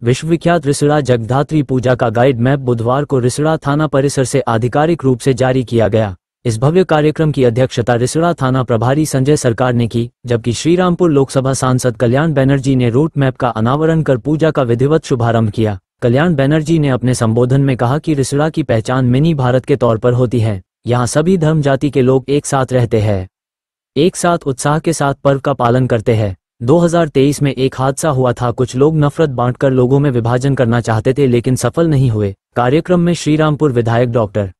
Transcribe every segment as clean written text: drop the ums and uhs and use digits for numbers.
विश्वविख्यात रिसड़ा जगधात्री पूजा का guide map बुधवार को रिसड़ा थाना परिसर से आधिकारिक रूप से जारी किया गया। इस भव्य कार्यक्रम की अध्यक्षता रिसड़ा थाना प्रभारी संजय सरकार ने की, जबकि श्रीरामपुर लोकसभा सांसद कल्याण बनर्जी ने रूट मैप का अनावरण कर पूजा का विधिवत शुभारंभ किया। कल्याण बनर्जी ने अपने संबोधन में कहा कि रिसड़ा की पहचान मिनी भारत के तौर पर होती है। यहाँ सभी धर्म जाति के लोग एक साथ रहते हैं, एक साथ उत्साह के साथ पर्व का पालन करते हैं। 2023 में एक हादसा हुआ था। कुछ लोग नफरत बांटकर लोगों में विभाजन करना चाहते थे, लेकिन सफल नहीं हुए। कार्यक्रम में श्रीरामपुर विधायक doctor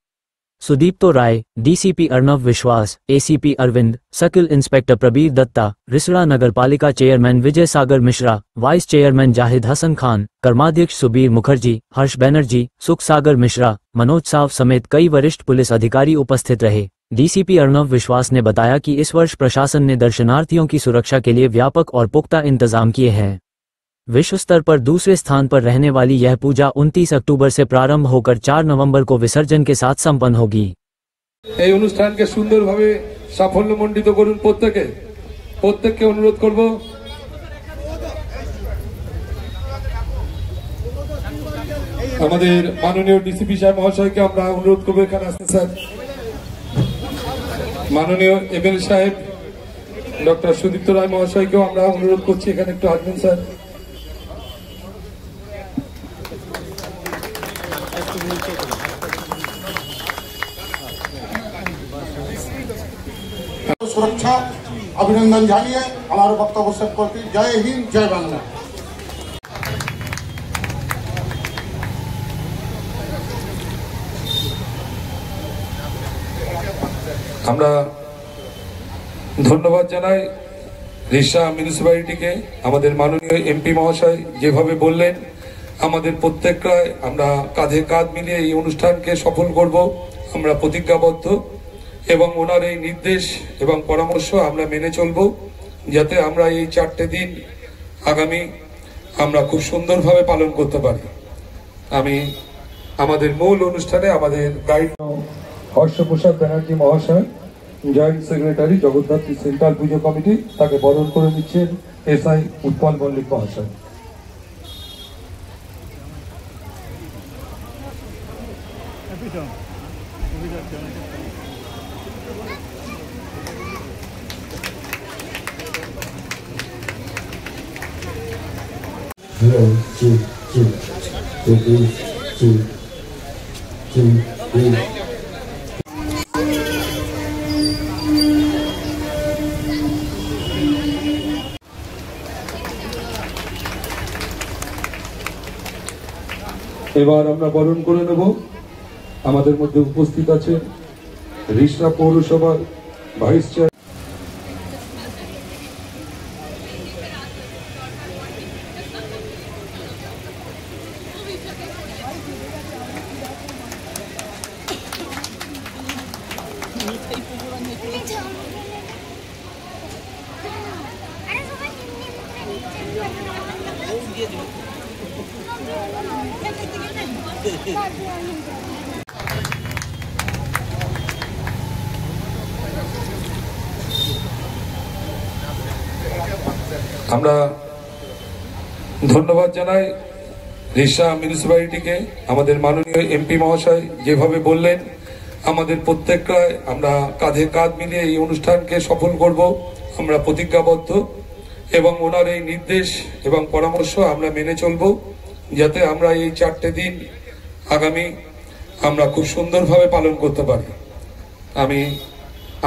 Sudipto Roy, DCP Arnab Biswas, ACP Arvind, circle inspector Prabir Dutta, Rishra नगरपालिका chairman Vijay Sagar Mishra, vice chairman Zahid Hasan Khan, कर्माध्यक्ष सुबीर मुखर्जी, हर्ष बनर्जी, सुख सागर मिश्रा, मनोज साव समेत कई वरिष्ठ पुलिस अधिकारी उपस्थित रहे। डीसीपी अर्नव विश्वास ने बताया कि इस वर्ष प्रशासन ने दर्शनार्थियों की सुरक्षा के लिए व्यापक और पुख्ता इंतजाम किए हैं। विश्व स्तर पर दूसरे स्थान पर रहने वाली यह पूजा 29 अक्टूबर से प्रारंभ होकर 4 नवंबर को विसर्जन के साथ संपन्न होगी। এই অনুষ্ঠানকে সুন্দরভাবে সাফল্যমণ্ডিত করুন প্রত্যেককে অনুরোধ করব। আমাদের মাননীয় ডিসিপি সাহেব মহাশয়কে আমরা অনুরোধ করব এখানে আসতে। স্যার মাননীয় এমএলএ সাহেব ডক্টর সুদীপ্ত রায় মহাশয়কেও আমরা অনুরোধ করছি এখানে একটু আসবেন। স্যার सुरक्षा अभिनंदन जानिए हमारे वक्तव्य से करते। जय हिंद, जय बांग्ला। আমরা ধন্যবাদ জানাই রিসড়া মিউনিসিপ্যালিটিকে। আমাদের মাননীয় এমপি মহাশয় যেভাবে বললেন, আমাদের প্রত্যেকরা আমরা কাঁধে কাঁধ মিলিয়ে এই অনুষ্ঠানকে সফল করব, আমরা প্রতিজ্ঞাবদ্ধ এবং ওনার এই নির্দেশ এবং পরামর্শ আমরা মেনে চলব, যাতে আমরা এই 4টে দিন আগামী আমরা খুব সুন্দরভাবে পালন করতে পারি। আমি আমাদের মূল অনুষ্ঠানে আমাদের গাইড হর্ষপ্রসাদ ব্যানার্জি মহাশয়, জয়েন্ট সেক্রেটারি জগদ্ধাত্রী সেন্ট্রাল পুজো কমিটি, তাকে বরণ করে নিচ্ছেন এসআই উৎপল মল্লিক মহাশয়। এবার আমরা বরণ করে নেব। আমাদের মধ্যে উপস্থিত আছেন রিসড়া পৌরসভার ভাইস চেয়ার আমরা ধন্যবাদ জানাই রিসড়া মিউনিসিপ্যালিটিকে। আমাদের মাননীয় এমপি মহাশয় যেভাবে বললেন, আমাদের প্রত্যেকরা আমরা কাঁধে কাঁধ মিলিয়ে এই অনুষ্ঠানকে সফল করব, আমরা প্রতিজ্ঞাবদ্ধ এবং ওনার এই নির্দেশ এবং পরামর্শ আমরা মেনে চলব, যাতে আমরা এই 4টে দিন আগামী আমরা খুব সুন্দরভাবে পালন করতে পারি। আমি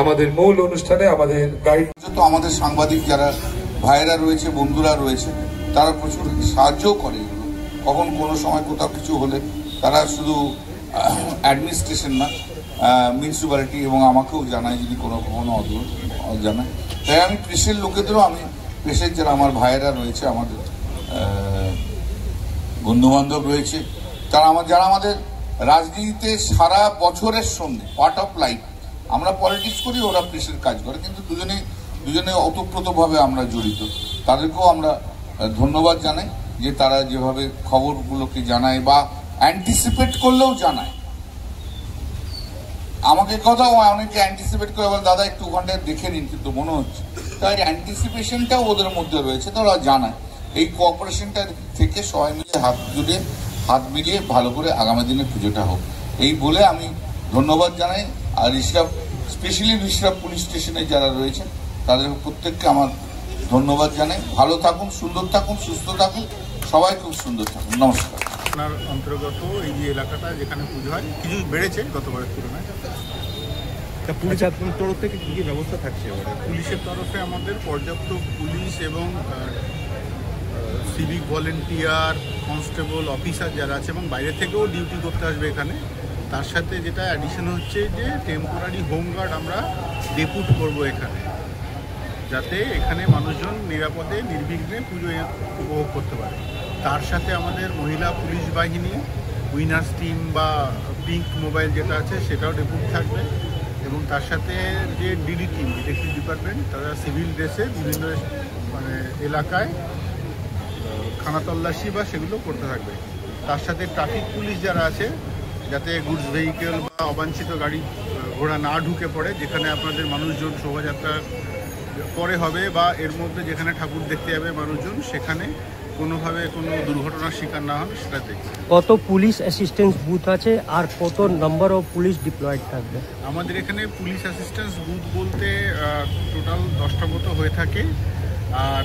আমাদের মূল অনুষ্ঠানে আমাদের গাইড তো আমাদের সাংবাদিক যারা ভাইরা রয়েছে, বন্ধুরা রয়েছে, তারা প্রচুর সাহায্য করে। কখন কোনো সময় কোথাও কিছু হলে তারা শুধু অ্যাডমিনিস্ট্রেশন না, মিউনিসিপ্যালিটি এবং আমাকেও জানায় যদি কোনো জানায়। তাই আমি প্রেসের লোকেদেরও, আমি প্রেসের যারা আমার ভাইয়েরা রয়েছে, আমাদের বন্ধুবান্ধব রয়েছে, যারা আমাদের রাজনীতিতে সারা বছরের সঙ্গে পার্ট অফ লাইফ, আমরা পলিটিক্স করি, ওরা প্রেসের কাজ করে, কিন্তু দুজনে ওতপ্রোতভাবে আমরা জড়িত। তাদেরকেও আমরা ধন্যবাদ জানাই যে তারা যেভাবে খবরগুলোকে জানায় বা অ্যান্টিসিপেট করলেও জানায়। আমাকে কথাও অনেকে অ্যান্টিসিপেট করে বলে, দাদা একটু ওখানটায় দেখে নিন, কিন্তু মনে হচ্ছে তাই অ্যান্টিসিপেশনটাও ওদের মধ্যে রয়েছে, তো ওরা জানায়। এই কোঅপারেশনটা থেকে সবাই মিলে হাত মিলিয়ে ভালো করে আগামী দিনে পুজোটা হোক এই বলে আমি ধন্যবাদ জানাই। আর স্পেশালি রিষড়া পুলিশ স্টেশনে যারা রয়েছে তাদের প্রত্যেককে আমার ধন্যবাদ জানাই। ভালো থাকুন, সুন্দর থাকুন, সুস্থ থাকুন, সবাই খুব সুন্দর থাকুন। নমস্কার। আপনার অন্তর্গত এই যে এলাকাটা যেখানে পুজো হয় কিছু বেড়েছে গতবারের তুলনায়। পুলিশের তরফ থেকে কী কী ব্যবস্থা থাকছে? পুলিশের তরফে আমাদের পর্যাপ্ত পুলিশ এবং সিভিক ভলেন্টিয়ার, কনস্টেবল, অফিসার যারা আছে এবং বাইরে থেকেও ডিউটি করতে আসবে এখানে। তার সাথে যেটা অ্যাডিশন হচ্ছে যে টেম্পোরারি হোমগার্ড আমরা ডেপুট করব এখানে, যাতে এখানে মানুষজন নিরাপদে নির্বিঘ্নে পুজো উপভোগ করতে পারে। তার সাথে আমাদের মহিলা পুলিশ বাহিনী, উইনার্স টিম বা পিঙ্ক মোবাইল যেটা আছে সেটাও ডেপুট থাকবে। এবং তার সাথে যে ডিডি টিম, ডিটেকটিভ ডিপার্টমেন্ট, তারা সিভিল ড্রেসে বিভিন্ন এলাকায় খানা তল্লাশি বা সেগুলো করতে থাকবে। তার সাথে ট্রাফিক পুলিশ যারা আছে, যাতে গুডস ভেহিকেল বা অবাঞ্ছিত গাড়ি ঘোড়া না ঢুকে পড়ে, যেখানে আপনাদের মানুষজন শোভাযাত্রা পরে হবে বা এর মধ্যে যেখানে ঠাকুর দেখতে যাবে মানুষজন, সেখানে কোনোভাবে কোনো দুর্ঘটনার শিকার না হবে সেটা দেখবে। কত পুলিশ অ্যাসিস্ট্যান্স বুথ আছে আর কত নাম্বার অফ পুলিশ ডিপ্লয়েড থাকবে? আমাদের এখানে পুলিশ অ্যাসিস্ট্যান্স বুথ বলতে টোটাল 10টা মতো হয়ে থাকে। আর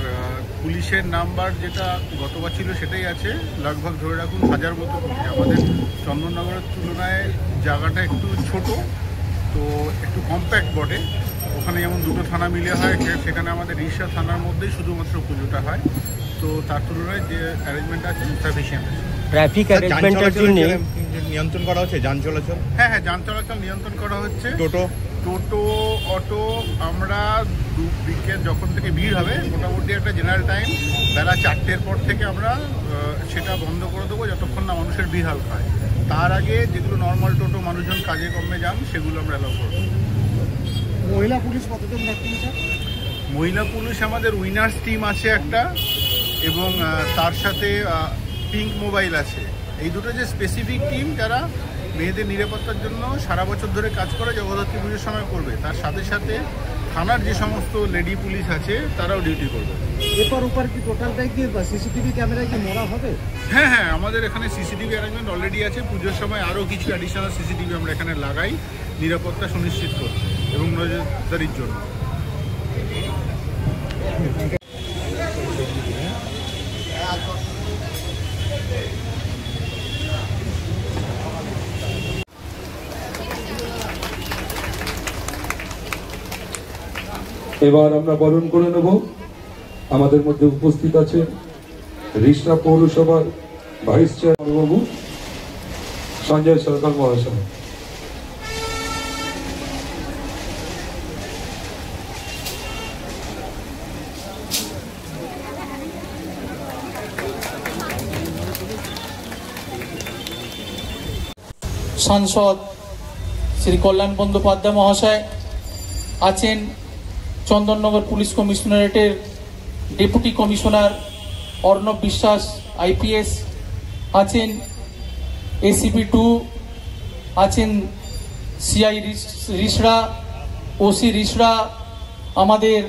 পুলিশের নাম্বার যেটা গতবার ছিল সেটাই আছে, লগভগ ধরে রাখুন 1000 মতো পুলিশ। আমাদের চন্দননগরের তুলনায় জায়গাটা একটু ছোট, তো একটু কম্প্যাক্ট বটে। ওখানে যেমন দুটো থানা মিলে হয়, সেখানে আমাদের রিষড়া থানার মধ্যেই শুধুমাত্র পুজোটা হয়। তো তার তুলনায় যে অ্যারেঞ্জমেন্ট আছে সাফিসিয়েন্ট। ট্রাফিক অ্যারেঞ্জমেন্টের জন্য নিয়ন্ত্রণ করা হচ্ছে যান চলাচল? হ্যাঁ, যান চলাচল নিয়ন্ত্রণ করা হচ্ছে। টোটো, অটো আমরা দুদিকে যখন থেকে ভিড় হবে, মোটামুটি একটা জেনারেল টাইম বেলা 4টের পর থেকে আমরা সেটা বন্ধ করে দেবো যতক্ষণ না মানুষের ভিড় হালকা হয়। তার আগে যেগুলো নর্মাল টোটো মানুষজন কাজে কমে যান সেগুলো আমরা অ্যালাউ করবো। মহিলা পুলিশ কতজন রাখছেন স্যার? মহিলা পুলিশ আমাদের উইনার্স টিম আছে একটা, এবং তার সাথে পিঙ্ক মোবাইল আছে। এই দুটো যে স্পেসিফিক টিম যারা মেয়েদের নিরাপত্তার জন্য সারা বছর ধরে কাজ করে, জগদ্ধাত্রী পুজোর সময় করবে। তার সাথে সাথে থানার যে সমস্ত লেডি পুলিশ আছে তারাও ডিউটি করবে। এরপর উপর কি টোটালটাই কি সিসিটিভি ক্যামেরায় কি মোড়া হবে? হ্যাঁ, আমাদের এখানে সিসিটিভি অ্যারেঞ্জমেন্ট অলরেডি আছে। পুজোর সময় আরও কিছু অ্যাডিশনাল সিসিটিভি আমরা এখানে লাগাই নিরাপত্তা সুনিশ্চিত করতে এবং নজরদারির জন্য। এবার আমরা বরণ করে নেব। আমাদের মধ্যে উপস্থিত আছে রিষড়া পৌরসভার ভাইস চেয়ারম্যান বাবু সঞ্জয় সরকার মহাশয়। সাংসদ শ্রী কল্যাণ বন্দ্যোপাধ্যায় মহাশয় আছেন, চন্দননগর পুলিশ কমিশনারেটের deputy commissioner Arnab Biswas IPS আছেন, ACP2 আছেন, CI রিষড়া, OC রিষড়া, আমাদের